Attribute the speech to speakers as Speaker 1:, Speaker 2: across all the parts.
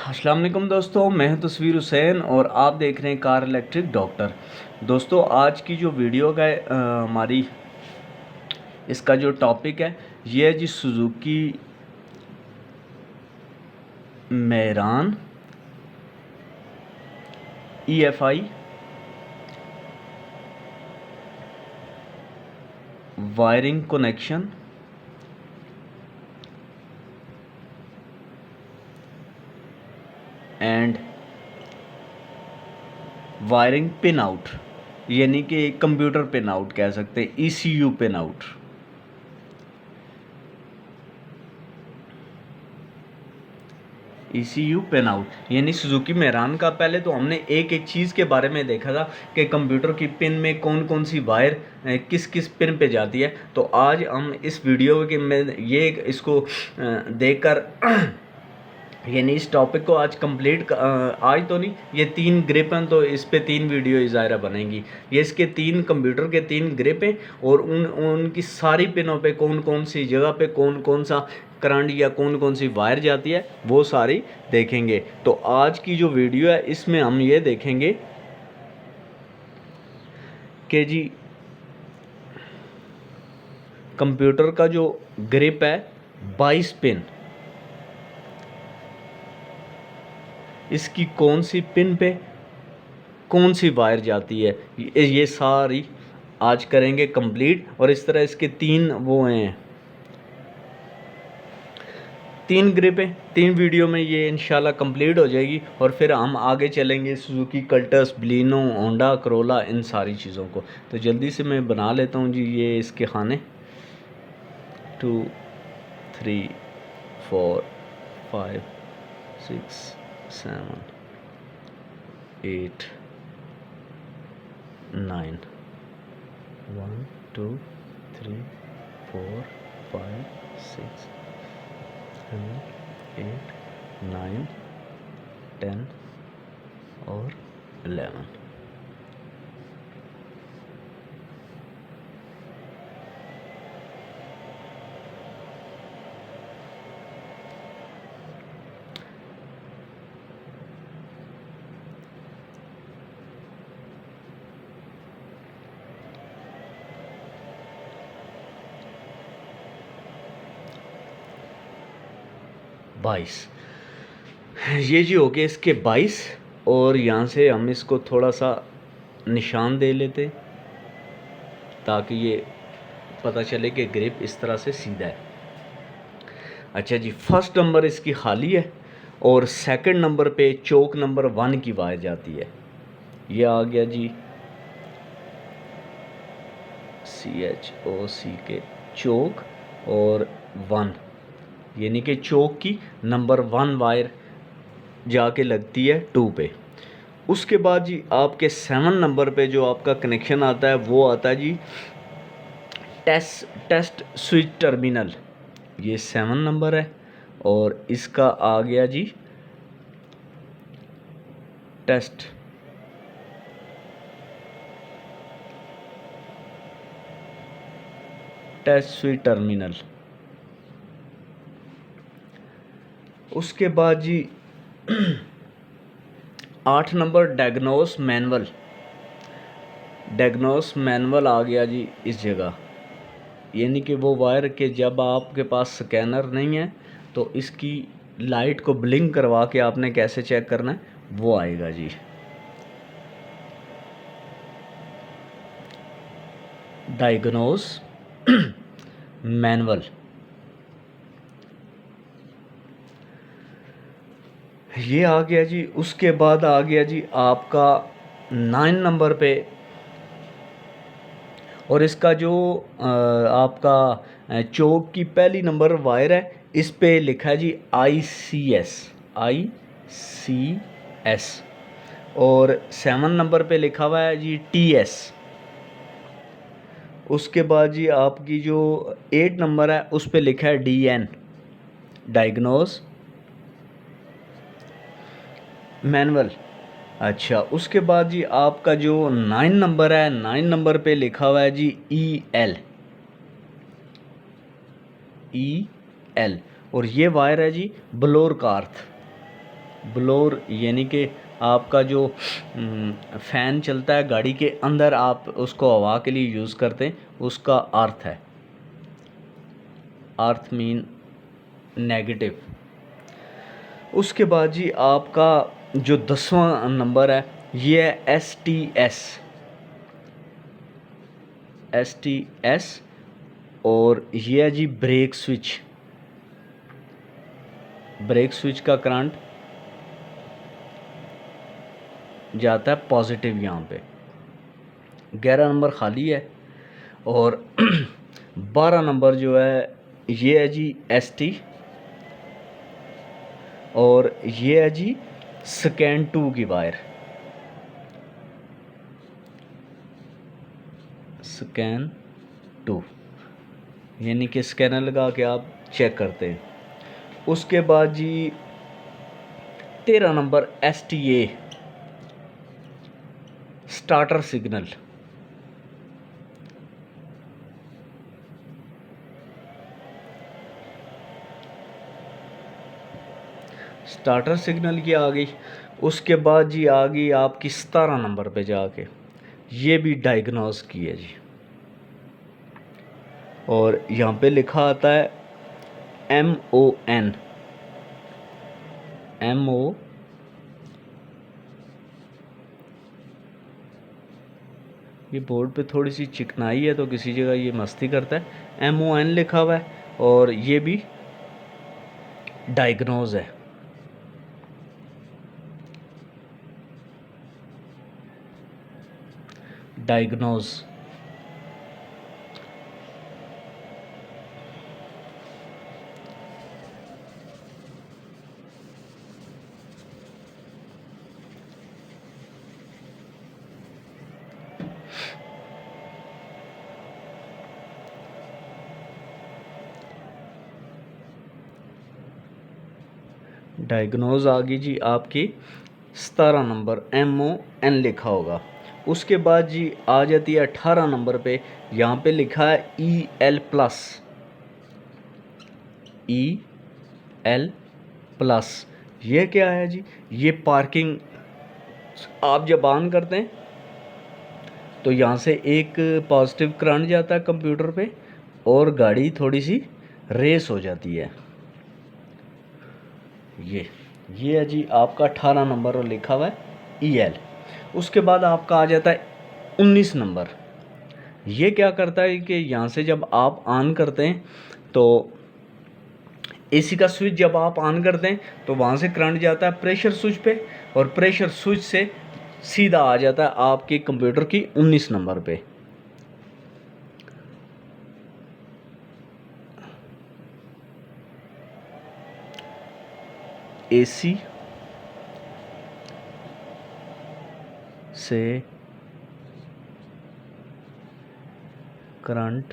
Speaker 1: अस्सलाम वालेकुम दोस्तों, मैं हूं तस्वीर हुसैन और आप देख रहे हैं कार इलेक्ट्रिक डॉक्टर। दोस्तों, आज की जो वीडियो का हमारी इसका जो टॉपिक है ये है जी Suzuki Mehran EFI wiring connection and wiring pin out, यानी कि कंप्यूटर पिन आउट कह सकते हैं, ECU pin out. ECU pin out यानी सुजुकी मेहरान का। पहले तो हमने एक एक चीज़ के बारे में देखा था कि कंप्यूटर की पिन में कौन कौन सी वायर किस किस पिन पे जाती है। तो आज हम इस वीडियो के में ये इसको देखकर यानी इस टॉपिक को आज कंप्लीट आज तो नहीं, ये 3 ग्रिप हैं तो इस पे 3 वीडियो ज़ाहिर बनेंगी। ये इसके 3 कंप्यूटर के 3 ग्रिप हैं और उनकी सारी पिनों पे कौन कौन सी जगह पे कौन कौन सा करंट या कौन कौन सी वायर जाती है वो सारी देखेंगे। तो आज की जो वीडियो है इसमें हम ये देखेंगे कि जी कंप्यूटर का जो ग्रिप है 22 पिन, इसकी कौन सी पिन पे कौन सी वायर जाती है ये सारी आज करेंगे कंप्लीट। और इस तरह इसके 3 वो हैं, 3 ग्रिप हैं। 3 वीडियो में ये इंशाल्लाह कंप्लीट हो जाएगी और फिर हम आगे चलेंगे Suzuki Cultus, Baleno, Honda Corolla, इन सारी चीज़ों को। तो जल्दी से मैं बना लेता हूँ जी ये इसके खाने। 2 3 4 5 6 7 8 9 1 2 3 4 5 6 7 8 9 10 और 11। बाईस, ये जी हो गए इसके 22। और यहाँ से हम इसको थोड़ा सा निशान दे लेते ताकि ये पता चले कि ग्रिप इस तरह से सीधा है। अच्छा जी, फर्स्ट नंबर इसकी खाली है और सेकंड नंबर पे चौक नंबर 1 की वायर जाती है। ये आ गया जी CHOCK चौक और 1, यानी कि चौक की नंबर 1 वायर जाके लगती है 2 पे। उसके बाद जी आपके 7 नंबर पे जो आपका कनेक्शन आता है वो आता है जी टेस्ट स्विच टर्मिनल। ये 7 नंबर है और इसका आ गया जी टेस्ट स्विच टर्मिनल। उसके बाद जी 8 नंबर डायग्नोस मैनुअल आ गया जी इस जगह, यानी कि वो वायर के जब आपके पास स्कैनर नहीं है तो इसकी लाइट को ब्लिंक करवा के आपने कैसे चेक करना है वो आएगा जी। डायग्नोस मैनुअल, ये आ गया जी। उसके बाद आ गया जी आपका 9 नंबर पे, और इसका जो आपका चौक की पहली नंबर वायर है इस पे लिखा है जी ICS और 7 नंबर पे लिखा हुआ है जी TS। उसके बाद जी आपकी जो 8 नंबर है उस पे लिखा है DN डायग्नोस मैनुअल। अच्छा, उसके बाद जी आपका जो 9 नंबर है 9 नंबर पे लिखा हुआ है जी EL और ये वायर है जी ब्लोर कार्थ। ब्लोअर यानी कि आपका जो फ़ैन चलता है गाड़ी के अंदर, आप उसको हवा के लिए यूज़ करते हैं, उसका अर्थ है, अर्थ मीन नेगेटिव। उसके बाद जी आपका जो 10वां नंबर है ये है एस टी एस, और ये है जी ब्रेक स्विच। ब्रेक स्विच का करंट जाता है पॉजिटिव यहाँ पे। 11 नंबर खाली है, और 12 नंबर जो है ये है जी एस टी, और ये है जी स्कैन 2 की वायर। स्कैन 2 यानी कि स्कैनर लगा के आप चेक करते हैं। उसके बाद जी 13 number S T A, starter signal. Starter signal की आ गई। उसके बाद जी आ गई आपकी 17 नंबर पे जाके, ये भी डायग्नोस की है जी, और यहाँ पे लिखा आता है MON। ये बोर्ड पे थोड़ी सी चिकनाई है तो किसी जगह ये मस्ती करता है। MON लिखा हुआ है, और ये भी डायग्नोज है। डायग्नोज। डायग्नोज आ गई जी आपकी 17 नंबर, MON लिखा होगा। उसके बाद जी आ जाती है 18 नंबर पे, यहाँ पे लिखा है EL प्लस। EL प्लस ये क्या है जी? ये पार्किंग आप जब ऑन करते हैं तो यहाँ से एक पॉजिटिव करंट जाता है कंप्यूटर पे, और गाड़ी थोड़ी सी रेस हो जाती है। ये है जी आपका 18 नंबर और लिखा हुआ है EL। उसके बाद आपका आ जाता है 19 नंबर। ये क्या करता है कि यहाँ से जब आप ऑन करते हैं तो एसी का स्विच जब आप ऑन करते हैं तो वहाँ से करंट जाता है प्रेशर स्विच पे, और प्रेशर स्विच से सीधा आ जाता है आपके कंप्यूटर की 19 नंबर पे। एसी से करंट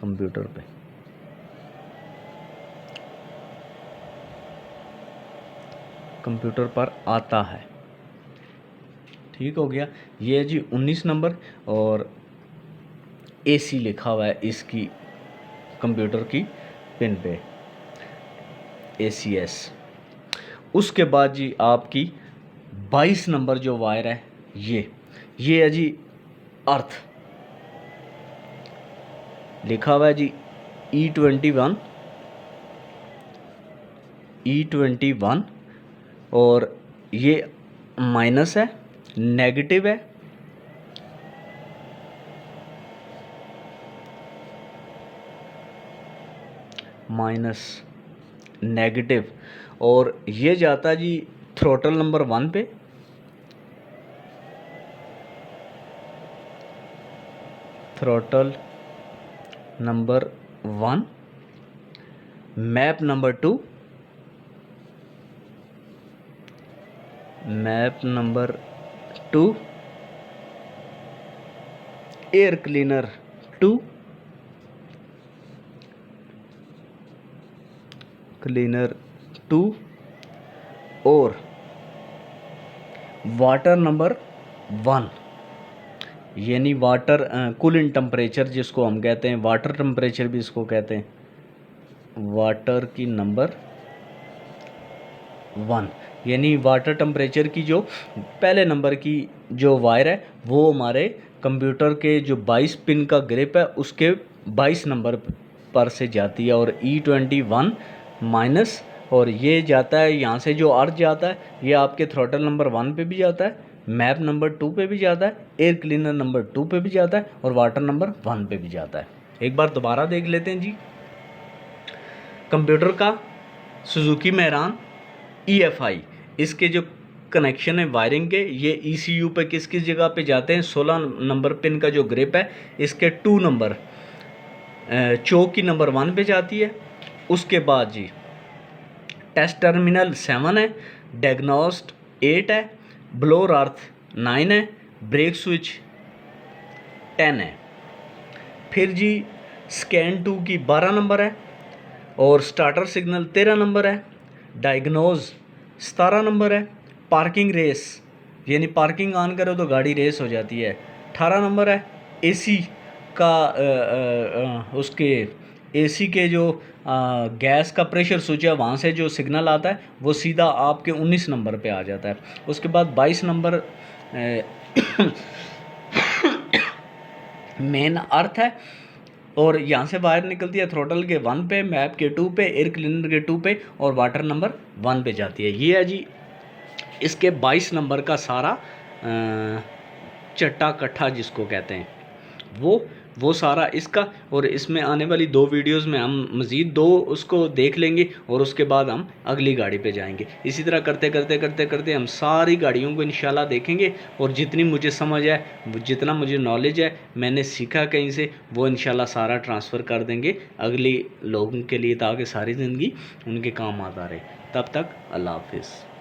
Speaker 1: कंप्यूटर पे, कंप्यूटर पर आता है। ठीक हो गया। ये है जी 19 नंबर, और एसी लिखा हुआ है इसकी कंप्यूटर की पिन पे, ACS। उसके बाद जी आपकी 22 नंबर जो वायर है ये है जी अर्थ। लिखा हुआ है जी E21, और ये माइनस है, नेगेटिव है, माइनस नेगेटिव, और ये जाता है जी थ्रोटल नंबर 1 पे, throttle number 1, map number 2, map number 2, air cleaner 2, cleaner 2, और वाटर नंबर 1, यानी वाटर कूलिंग टेम्परेचर जिसको हम कहते हैं, वाटर टेम्परेचर भी इसको कहते हैं, वाटर की नंबर 1, यानी वाटर टेम्परेचर की जो पहले नंबर की जो वायर है वो हमारे कंप्यूटर के जो 22 पिन का ग्रिप है उसके 22 नंबर पर से जाती है, और E21 माइनस, और ये जाता है यहाँ से जो अर्थ जाता है ये आपके थ्रॉटल नंबर 1 पे भी जाता है, मैप नंबर 2 पे भी जाता है, एयर क्लीनर नंबर 2 पे भी जाता है, और वाटर नंबर 1 पे भी जाता है। एक बार दोबारा देख लेते हैं जी। कंप्यूटर का सुजुकी मेहरान EFI, इसके जो कनेक्शन है वायरिंग के, ये ECU पे किस किस जगह पे जाते हैं। 16 नंबर पिन का जो ग्रिप है इसके 2 नंबर चौक की नंबर 1 पे जाती है। उसके बाद जी टेस्ट टर्मिनल 7 है, डायग्नोस्ट 8 है, ब्लोअर अर्थ 9 है, ब्रेक स्विच 10 है। फिर जी स्कैन 2 की 12 नंबर है, और स्टार्टर सिग्नल 13 नंबर है, डायग्नोज 17 नंबर है, पार्किंग रेस यानी पार्किंग ऑन करो तो गाड़ी रेस हो जाती है 18 नंबर है, एसी का उसके एसी के जो गैस का प्रेशर स्विच है वहाँ से जो सिग्नल आता है वो सीधा आपके 19 नंबर पे आ जाता है। उसके बाद 22 नंबर मेन अर्थ है, और यहाँ से वायर निकलती है थ्रोटल के 1 पे, मैप के 2 पे, एयर क्लीनर के 2 पे, और वाटर नंबर 1 पे जाती है। ये है जी इसके 22 नंबर का सारा चट्टा कट्ठा जिसको कहते हैं वो सारा इसका। और इसमें आने वाली 2 वीडियोस में हम मज़ीद 2 उसको देख लेंगे, और उसके बाद हम अगली गाड़ी पे जाएंगे। इसी तरह करते करते करते करते हम सारी गाड़ियों को इंशाल्लाह देखेंगे, और जितनी मुझे समझ है, जितना मुझे नॉलेज है, मैंने सीखा कहीं से, वो इंशाल्लाह सारा ट्रांसफ़र कर देंगे अगली लोगों के लिए, ताकि सारी ज़िंदगी उनके काम आता रहे। तब तक अल्लाह हाफिज़।